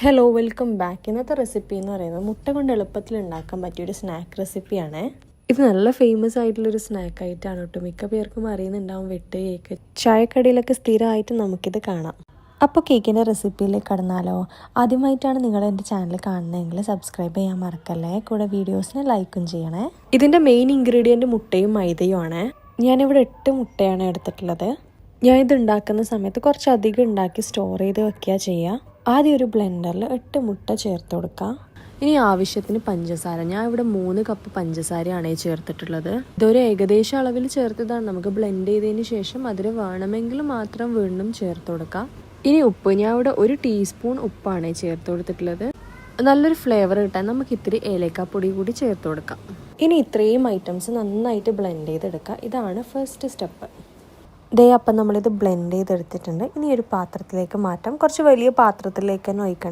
Hello welcome back. ഇന്നത്തെ recipe എന്ന് പറയുന്നത് മുട്ട കൊണ്ട് എളുപ്പത്തിൽ ഉണ്ടാക്കാൻ പറ്റിയൊരു സ്നാക്ക് റെസിപ്പിയാണ്. ഇത് നല്ല ഫേമസ് ആയിട്ടുള്ളൊരു സ്നാക്ക് ആയിട്ടാണ് കേട്ടോ. മിക്ക പേർക്കും അറിയുന്നുണ്ടാവും വെട്ട് കേക്ക്. ചായക്കടയിലൊക്കെ സ്ഥിരമായിട്ട് നമുക്കിത് കാണാം. അപ്പോൾ കേക്കിൻ്റെ റെസിപ്പിയിലേക്ക് കടന്നാലോ? ആദ്യമായിട്ടാണ് നിങ്ങൾ എൻ്റെ ചാനൽ കാണുന്നതെങ്കിൽ സബ്സ്ക്രൈബ് ചെയ്യാൻ മറക്കല്ലേ. കൂടെ വീഡിയോസിന് ലൈക്കും ചെയ്യണേ. ഇതിൻ്റെ മെയിൻ ഇൻഗ്രീഡിയൻറ്റ് മുട്ടയും മൈദയുമാണ്. ഞാനിവിടെ 8 മുട്ടയാണ് എടുത്തിട്ടുള്ളത്. ഞാൻ ഇത് ഉണ്ടാക്കുന്ന സമയത്ത് കുറച്ചധികം ഉണ്ടാക്കി സ്റ്റോർ ചെയ്ത് വെക്കുക ചെയ്യുക. ആദ്യം ഒരു ബ്ലെൻഡറിൽ 8 മുട്ട ചേർത്ത് കൊടുക്കുക. ഇനി ആവശ്യത്തിന് പഞ്ചസാര. ഞാൻ ഇവിടെ 3 കപ്പ് പഞ്ചസാരയാണ് ചേർത്തിട്ടുള്ളത്. ഇതൊരു ഏകദേശം അളവിൽ ചേർത്തതാണ്. നമുക്ക് ബ്ലെൻഡ് ചെയ്തതിന് ശേഷം അതിൽ വേണമെങ്കിൽ മാത്രം വീണ്ടും ചേർത്ത് കൊടുക്കാം. ഇനി ഉപ്പ്. ഞാൻ ഇവിടെ 1 ടീസ്പൂൺ ഉപ്പാണ് ചേർത്ത് കൊടുത്തിട്ടുള്ളത്. നല്ലൊരു ഫ്ലേവർ കിട്ടാൻ നമുക്ക് ഇത്തിരി ഏലക്കാപ്പൊടി കൂടി ചേർത്ത് കൊടുക്കാം. ഇനി ഇത്രയും ഐറ്റംസ് നന്നായിട്ട് ബ്ലെൻഡ് ചെയ്തെടുക്കുക. ഇതാണ് ഫസ്റ്റ് സ്റ്റെപ്പ്. അപ്പം നമ്മളിത് ബ്ലെൻഡ് ചെയ്തെടുത്തിട്ടുണ്ട്. ഇനി ഒരു പാത്രത്തിലേക്ക് മാറ്റാം. കുറച്ച് വലിയ പാത്രത്തിലേക്ക് തന്നെ ഒഴിക്കണം.